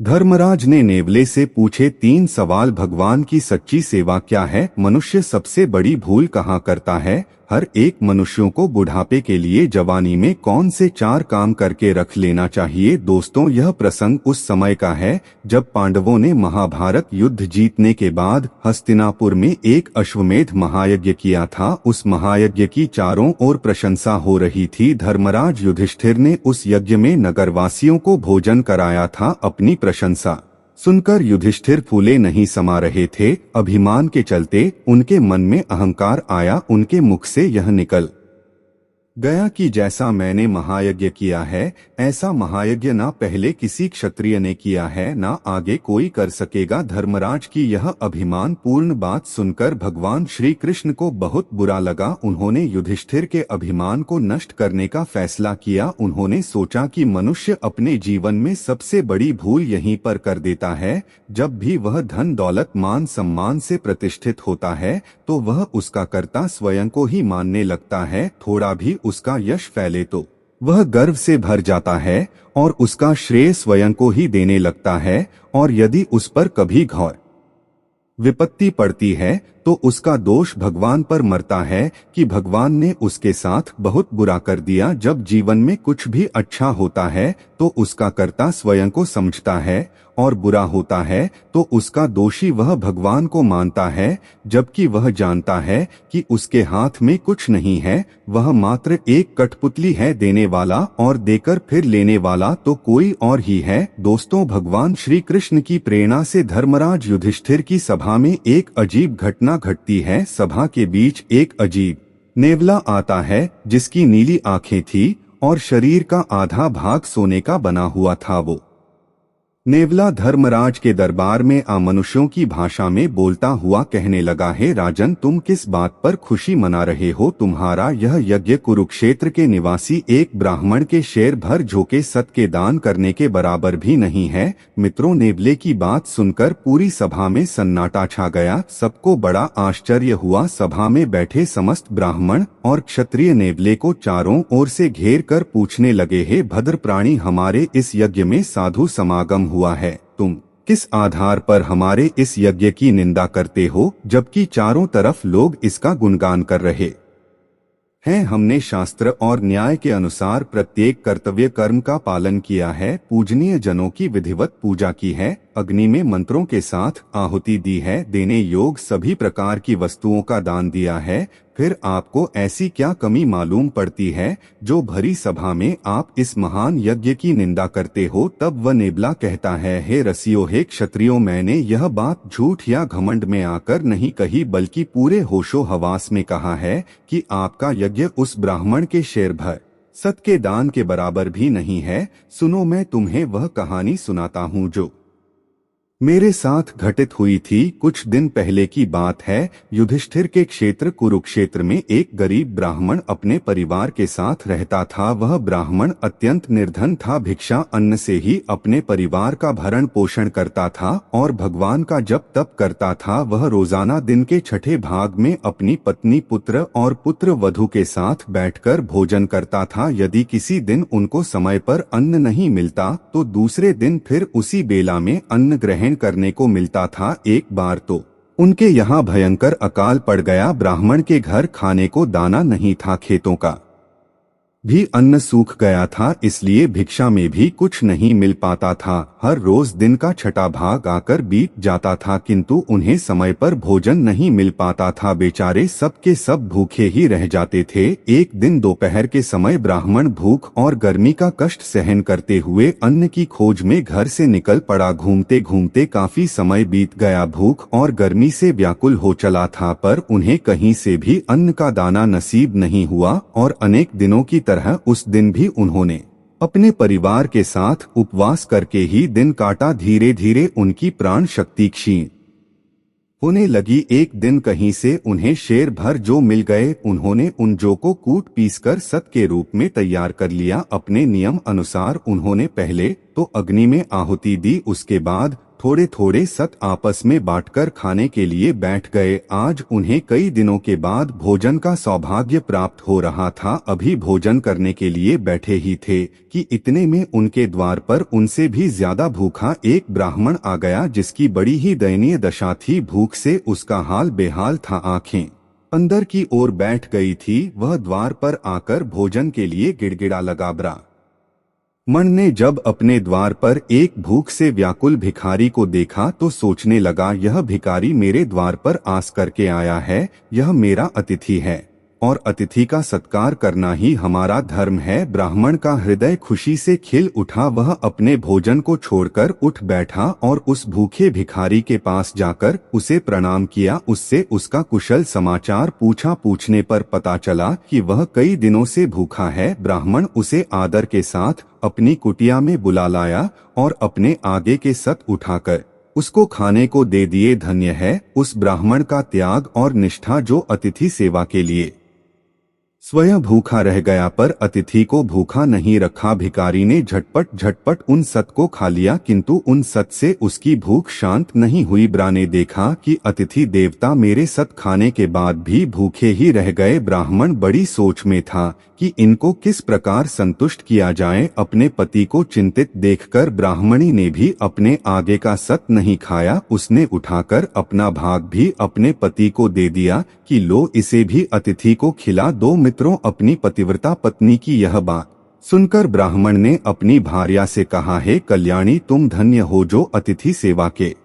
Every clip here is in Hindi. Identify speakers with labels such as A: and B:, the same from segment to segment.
A: धर्मराज ने नेवले से पूछे 3 सवाल। भगवान की सच्ची सेवा क्या है? मनुष्य सबसे बड़ी भूल कहाँ करता है? हर एक मनुष्यों को बुढ़ापे के लिए जवानी में कौन से 4 काम करके रख लेना चाहिए? दोस्तों, यह प्रसंग उस समय का है जब पांडवों ने महाभारत युद्ध जीतने के बाद हस्तिनापुर में एक अश्वमेध महायज्ञ किया था। उस महायज्ञ की चारों ओर प्रशंसा हो रही थी। धर्मराज युधिष्ठिर ने उस यज्ञ में नगरवासियों को भोजन कराया था। अपनी प्रशंसा सुनकर युधिष्ठिर फूले नहीं समा रहे थे। अभिमान के चलते उनके मन में अहंकार आया। उनके मुख से यह निकल गया कि जैसा मैंने महायज्ञ किया है ऐसा महायज्ञ ना पहले किसी क्षत्रिय ने किया है, ना आगे कोई कर सकेगा। धर्मराज की यह अभिमान पूर्ण बात सुनकर भगवान श्री कृष्ण को बहुत बुरा लगा। उन्होंने युधिष्ठिर के अभिमान को नष्ट करने का फैसला किया। उन्होंने सोचा कि मनुष्य अपने जीवन में सबसे बड़ी भूल यहीं पर कर देता है। जब भी वह धन दौलत मान सम्मान से प्रतिष्ठित होता है तो वह उसका कर्ता स्वयं को ही मानने लगता है। थोड़ा भी उसका यश फैले तो वह गर्व से भर जाता है और उसका श्रेय स्वयं को ही देने लगता है। और यदि उस पर कभी घोर विपत्ति पड़ती है तो उसका दोष भगवान पर मरता है कि भगवान ने उसके साथ बहुत बुरा कर दिया। जब जीवन में कुछ भी अच्छा होता है तो उसका कर्ता स्वयं को समझता है और बुरा होता है तो उसका दोषी वह भगवान को मानता है, जबकि वह जानता है कि उसके हाथ में कुछ नहीं है। वह मात्र एक कठपुतली है, देने वाला और देकर फिर लेने वाला तो कोई और ही है। दोस्तों, भगवान श्री कृष्ण की प्रेरणा से धर्मराज युधिष्ठिर की सभा में एक अजीब घटना घटती है। सभा के बीच एक अजीब नेवला आता है जिसकी नीली आंखें थी और शरीर का आधा भाग सोने का बना हुआ था। वो नेवला धर्मराज के दरबार में मनुष्यों की भाषा में बोलता हुआ कहने लगा, हे राजन, तुम किस बात पर खुशी मना रहे हो? तुम्हारा यह यज्ञ कुरुक्षेत्र के निवासी एक ब्राह्मण के शेर भर झोंके सत के दान करने के बराबर भी नहीं है। मित्रों, नेवले की बात सुनकर पूरी सभा में सन्नाटा छा गया। सबको बड़ा आश्चर्य हुआ। सभा में बैठे समस्त ब्राह्मण और क्षत्रिय नेवले को चारों ओर से घेर कर पूछने लगे, हे भद्र प्राणी, हमारे इस यज्ञ में साधु समागम हुआ है, तुम किस आधार पर हमारे इस यज्ञ की निंदा करते हो, जबकि चारों तरफ लोग इसका गुणगान कर रहे हैं? हमने शास्त्र और न्याय के अनुसार प्रत्येक कर्तव्य कर्म का पालन किया है, पूजनीय जनों की विधिवत पूजा की है, अग्नि में मंत्रों के साथ आहुति दी है, देने योग सभी प्रकार की वस्तुओं का दान दिया है। फिर आपको ऐसी क्या कमी मालूम पड़ती है जो भरी सभा में आप इस महान यज्ञ की निंदा करते हो? तब वह नेवला कहता है, हे रसियो, हे क्षत्रियो, मैंने यह बात झूठ या घमंड में आकर नहीं कही, बल्कि पूरे होशो हवास में कहा है कि आपका यज्ञ उस ब्राह्मण के शेर भर सत के दान के बराबर भी नहीं है। सुनो, मैं तुम्हें वह कहानी सुनाता हूँ जो मेरे साथ घटित हुई थी। कुछ दिन पहले की बात है। युधिष्ठिर के क्षेत्र कुरुक्षेत्र में एक गरीब ब्राह्मण अपने परिवार के साथ रहता था। वह ब्राह्मण अत्यंत निर्धन था, भिक्षा अन्न से ही अपने परिवार का भरण पोषण करता था और भगवान का जप तप करता था। वह रोजाना दिन के छठे भाग में अपनी पत्नी, पुत्र और पुत्र वधू के साथ बैठकर भोजन करता था। यदि किसी दिन उनको समय पर अन्न नहीं मिलता तो दूसरे दिन फिर उसी बेला में अन्न ग्रहण करने को मिलता था। एक बार तो उनके यहाँ भयंकर अकाल पड़ गया। ब्राह्मण के घर खाने को दाना नहीं था, खेतों का भी अन्न सूख गया था, इसलिए भिक्षा में भी कुछ नहीं मिल पाता था। हर रोज दिन का छठा भाग आकर बीत जाता था, किंतु उन्हें समय पर भोजन नहीं मिल पाता था। बेचारे सब के सब भूखे ही रह जाते थे। एक दिन दोपहर के समय ब्राह्मण भूख और गर्मी का कष्ट सहन करते हुए अन्न की खोज में घर से निकल पड़ा। घूमते घूमते काफी समय बीत गया। भूख और गर्मी से व्याकुल हो चला था, पर उन्हें कहीं से भी अन्न का दाना नसीब नहीं हुआ और अनेक दिनों की तरह उस दिन भी उन्होंने अपने परिवार के साथ उपवास करके ही दिन काटा। धीरे धीरे उनकी प्राण शक्ति क्षीण होने लगी। एक दिन कहीं से उन्हें शेर भर जो मिल गए। उन्होंने उन जौ को कूट पीसकर सत के रूप में तैयार कर लिया। अपने नियम अनुसार उन्होंने पहले तो अग्नि में आहुति दी, उसके बाद थोड़े थोड़े सत आपस में बांटकर खाने के लिए बैठ गए। आज उन्हें कई दिनों के बाद भोजन का सौभाग्य प्राप्त हो रहा था। अभी भोजन करने के लिए बैठे ही थे कि इतने में उनके द्वार पर उनसे भी ज्यादा भूखा एक ब्राह्मण आ गया, जिसकी बड़ी ही दयनीय दशा थी। भूख से उसका हाल बेहाल था। आंखें अंदर की ओर बैठ गई थी। वह द्वार पर आकर भोजन के लिए गिड़गिड़ा लगा। ब्राह्मण ने जब अपने द्वार पर एक भूख से व्याकुल भिखारी को देखा तो सोचने लगा, यह भिखारी मेरे द्वार पर आस करके आया है, यह मेरा अतिथि है और अतिथि का सत्कार करना ही हमारा धर्म है। ब्राह्मण का हृदय खुशी से खिल उठा। वह अपने भोजन को छोड़कर उठ बैठा और उस भूखे भिखारी के पास जाकर उसे प्रणाम किया। उससे उसका कुशल समाचार पूछा। पूछने पर पता चला कि वह कई दिनों से भूखा है। ब्राह्मण उसे आदर के साथ अपनी कुटिया में बुला लाया और अपने आगे के सत उठाकर उसको खाने को दे दिए। धन्य है उस ब्राह्मण का त्याग और निष्ठा जो अतिथि सेवा के लिए स्वयं भूखा रह गया, पर अतिथि को भूखा नहीं रखा। भिखारी ने झटपट उन सत को खा लिया, किंतु उन सत से उसकी भूख शांत नहीं हुई। ब्रा ने देखा कि अतिथि देवता मेरे सत खाने के बाद भी भूखे ही रह गए। ब्राह्मण बड़ी सोच में था कि इनको किस प्रकार संतुष्ट किया जाए। अपने पति को चिंतित देखकर ब्राह्मणी ने भी अपने आगे का सत नहीं खाया। उसने उठाकर अपना भाग भी अपने पति को दे दिया कि लो इसे भी अतिथि को खिला दो। मित्रों, अपनी पतिव्रता पत्नी की यह बात सुनकर ब्राह्मण ने अपनी भार्या से कहा, हे कल्याणी, तुम धन्य हो जो अतिथि सेवा के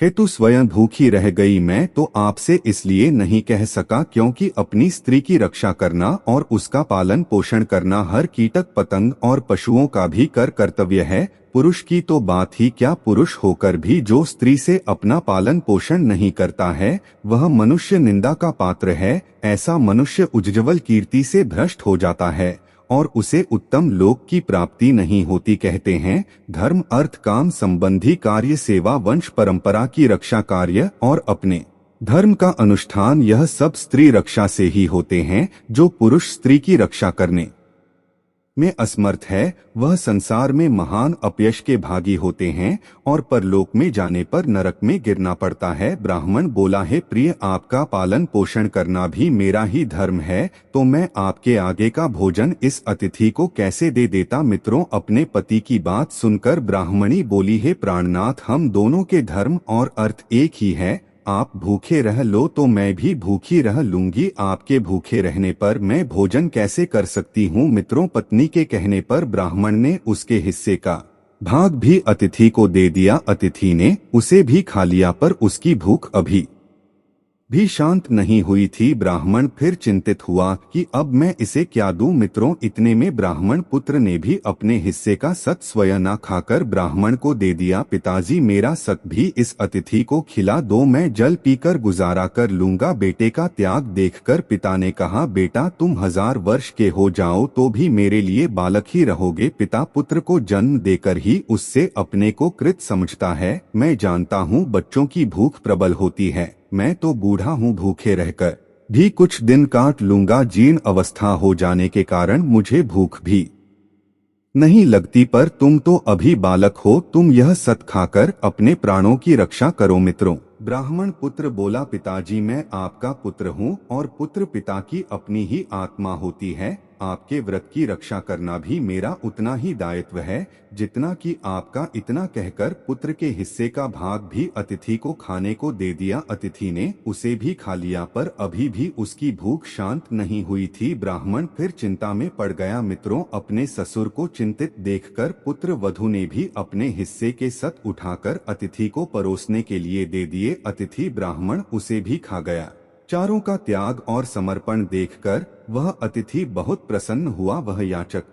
A: हेतु स्वयं भूखी रह गई। मैं तो आपसे इसलिए नहीं कह सका क्योंकि अपनी स्त्री की रक्षा करना और उसका पालन पोषण करना हर कीटक पतंग और पशुओं का भी कर्तव्य है। पुरुष की तो बात ही क्या, पुरुष होकर भी जो स्त्री से अपना पालन पोषण नहीं करता है वह मनुष्य निंदा का पात्र है। ऐसा मनुष्य उज्ज्वल कीर्ति से भ्रष्ट हो जाता है और उसे उत्तम लोक की प्राप्ति नहीं होती। कहते हैं धर्म अर्थ काम संबंधी कार्य, सेवा, वंश परंपरा की रक्षा कार्य और अपने धर्म का अनुष्ठान, यह सब स्त्री रक्षा से ही होते हैं। जो पुरुष स्त्री की रक्षा करने में असमर्थ है वह संसार में महान अपयश के भागी होते हैं और परलोक में जाने पर नरक में गिरना पड़ता है। ब्राह्मण बोला, है प्रिय, आपका पालन पोषण करना भी मेरा ही धर्म है, तो मैं आपके आगे का भोजन इस अतिथि को कैसे दे देता। मित्रों, अपने पति की बात सुनकर ब्राह्मणी बोली, है प्राणनाथ, हम दोनों के धर्म और अर्थ एक ही है। आप भूखे रह लो तो मैं भी भूखी रह लूंगी। आपके भूखे रहने पर मैं भोजन कैसे कर सकती हूँ। मित्रों, पत्नी के कहने पर ब्राह्मण ने उसके हिस्से का भाग भी अतिथि को दे दिया। अतिथि ने उसे भी खा लिया, पर उसकी भूख अभी भी शांत नहीं हुई थी। ब्राह्मण फिर चिंतित हुआ कि अब मैं इसे क्या दूं। मित्रों, इतने में ब्राह्मण पुत्र ने भी अपने हिस्से का सत स्वयं न खाकर ब्राह्मण को दे दिया। पिताजी, मेरा सत भी इस अतिथि को खिला दो, मैं जल पीकर गुजारा कर लूंगा। बेटे का त्याग देखकर पिता ने कहा, बेटा तुम 1000 वर्ष के हो जाओ तो भी मेरे लिए बालक ही रहोगे। पिता पुत्र को जन्म देकर ही उससे अपने को कृत समझता है। मैं जानता हूँ बच्चों की भूख प्रबल होती है, मैं तो बूढ़ा हूँ, भूखे रहकर भी कुछ दिन काट लूंगा। जीर्ण अवस्था हो जाने के कारण मुझे भूख भी नहीं लगती, पर तुम तो अभी बालक हो, तुम यह सत खाकर अपने प्राणों की रक्षा करो। मित्रों, ब्राह्मण पुत्र बोला, पिताजी मैं आपका पुत्र हूँ और पुत्र पिता की अपनी ही आत्मा होती है। आपके व्रत की रक्षा करना भी मेरा उतना ही दायित्व है जितना कि आपका। इतना कहकर पुत्र के हिस्से का भाग भी अतिथि को खाने को दे दिया। अतिथि ने उसे भी खा लिया, पर अभी भी उसकी भूख शांत नहीं हुई थी। ब्राह्मण फिर चिंता में पड़ गया। मित्रों, अपने ससुर को चिंतित देखकर पुत्र वधु ने भी अपने हिस्से के सत उठाकर अतिथि को परोसने के लिए दे दिए। अतिथि ब्राह्मण उसे भी खा गया। चारों का त्याग और समर्पण देखकर वह अतिथि बहुत प्रसन्न हुआ। वह याचक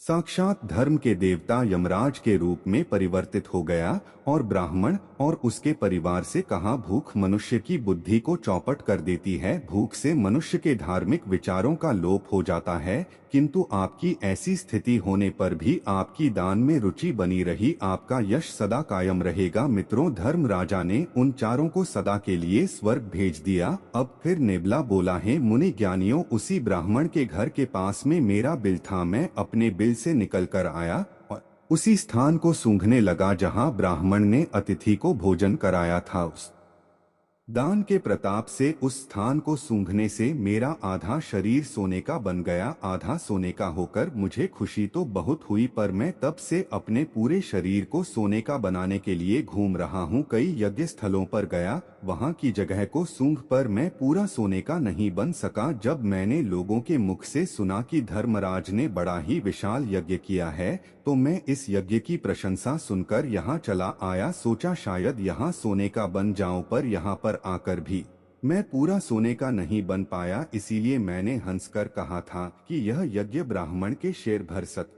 A: साक्षात धर्म के देवता यमराज के रूप में परिवर्तित हो गया और ब्राह्मण और उसके परिवार से कहा, भूख मनुष्य की बुद्धि को चौपट कर देती है। भूख से मनुष्य के धार्मिक विचारों का लोप हो जाता है, किंतु आपकी ऐसी स्थिति होने पर भी आपकी दान में रुचि बनी रही। आपका यश सदा कायम रहेगा। मित्रों, धर्म राजा ने उन चारों को सदा के लिए स्वर्ग भेज दिया। अब फिर नेबला बोला, है मुनि ज्ञानियों, उसी ब्राह्मण के घर के पास में मेरा बिल था। मैं अपने बिल से निकल कर आया उसी स्थान को सूंघने लगा जहां ब्राह्मण ने अतिथि को भोजन कराया था। उस दान के प्रताप से उस स्थान को सूंघने से मेरा आधा शरीर सोने का बन गया। आधा सोने का होकर मुझे खुशी तो बहुत हुई, पर मैं तब से अपने पूरे शरीर को सोने का बनाने के लिए घूम रहा हूँ। कई यज्ञ स्थलों पर गया, वहाँ की जगह को सूंघ पर मैं पूरा सोने का नहीं बन सका। जब मैंने लोगों के मुख से सुना कि धर्मराज ने बड़ा ही विशाल यज्ञ किया है, तो मैं इस यज्ञ की प्रशंसा सुनकर यहाँ चला आया। सोचा शायद यहाँ सोने का बन जाऊं, पर यहाँ पर आकर भी मैं पूरा सोने का नहीं बन पाया। इसीलिए मैंने हंसकर कहा था कि यह यज्ञ ब्राह्मण के शेर भर सत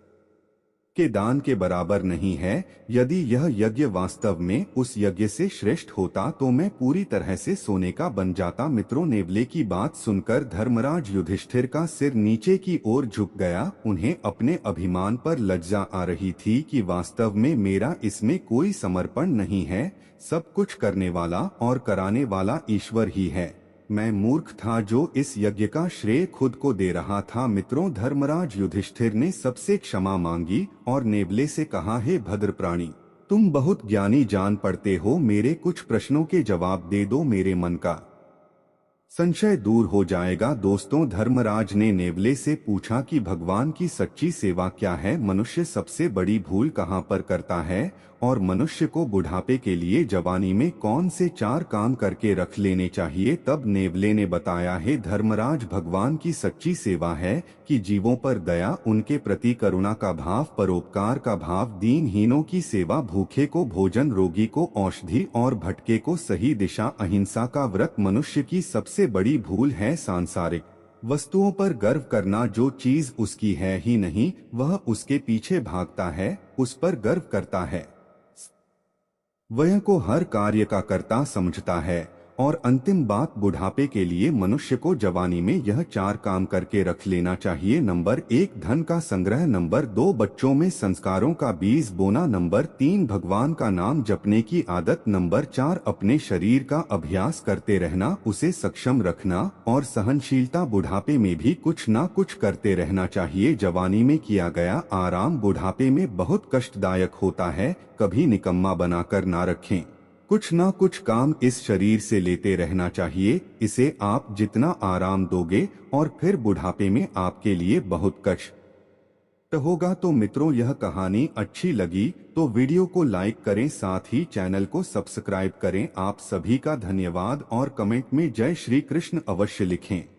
A: के दान के बराबर नहीं है। यदि यह यज्ञ वास्तव में उस यज्ञ से श्रेष्ठ होता तो मैं पूरी तरह से सोने का बन जाता। मित्रों, नेवले की बात सुनकर धर्मराज युधिष्ठिर का सिर नीचे की ओर झुक गया। उन्हें अपने अभिमान पर लज्जा आ रही थी कि वास्तव में मेरा इसमें कोई समर्पण नहीं है। सब कुछ करने वाला और कराने वाला ईश्वर ही है। मैं मूर्ख था जो इस यज्ञ का श्रेय खुद को दे रहा था। मित्रों, धर्मराज युधिष्ठिर ने सबसे क्षमा मांगी और नेवले से कहा, हे भद्र प्राणी, तुम बहुत ज्ञानी जान पड़ते हो, मेरे कुछ प्रश्नों के जवाब दे दो, मेरे मन का संशय दूर हो जाएगा। दोस्तों, धर्मराज ने नेवले से पूछा कि भगवान की सच्ची सेवा क्या है, मनुष्य सबसे बड़ी भूल कहाँ पर करता है और मनुष्य को बुढ़ापे के लिए जवानी में कौन से 4 काम करके रख लेने चाहिए। तब नेवले ने बताया, है धर्मराज, भगवान की सच्ची सेवा है कि जीवों पर दया, उनके प्रति करुणा का भाव, परोपकार का भाव, दीनहीनों की सेवा, भूखे को भोजन, रोगी को औषधि और भटके को सही दिशा, अहिंसा का व्रत। मनुष्य की सबसे बड़ी भूल है सांसारिक वस्तुओं पर गर्व करना। जो चीज उसकी है ही नहीं, वह उसके पीछे भागता है, उस पर गर्व करता है, वह को हर कार्य का कर्ता समझता है। और अंतिम बात, बुढ़ापे के लिए मनुष्य को जवानी में यह 4 काम करके रख लेना चाहिए। नंबर 1, धन का संग्रह। नंबर 2, बच्चों में संस्कारों का बीज बोना। नंबर 3, भगवान का नाम जपने की आदत। नंबर 4, अपने शरीर का अभ्यास करते रहना, उसे सक्षम रखना और सहनशीलता। बुढ़ापे में भी कुछ ना कुछ करते रहना चाहिए। जवानी में किया गया आराम बुढ़ापे में बहुत कष्टदायक होता है। कभी निकम्मा बनाकर ना रखें, कुछ ना कुछ काम इस शरीर से लेते रहना चाहिए। इसे आप जितना आराम दोगे और फिर बुढ़ापे में आपके लिए बहुत कष्ट होगा। तो मित्रों, यह कहानी अच्छी लगी तो वीडियो को लाइक करें, साथ ही चैनल को सब्सक्राइब करें। आप सभी का धन्यवाद और कमेंट में जय श्री कृष्ण अवश्य लिखें।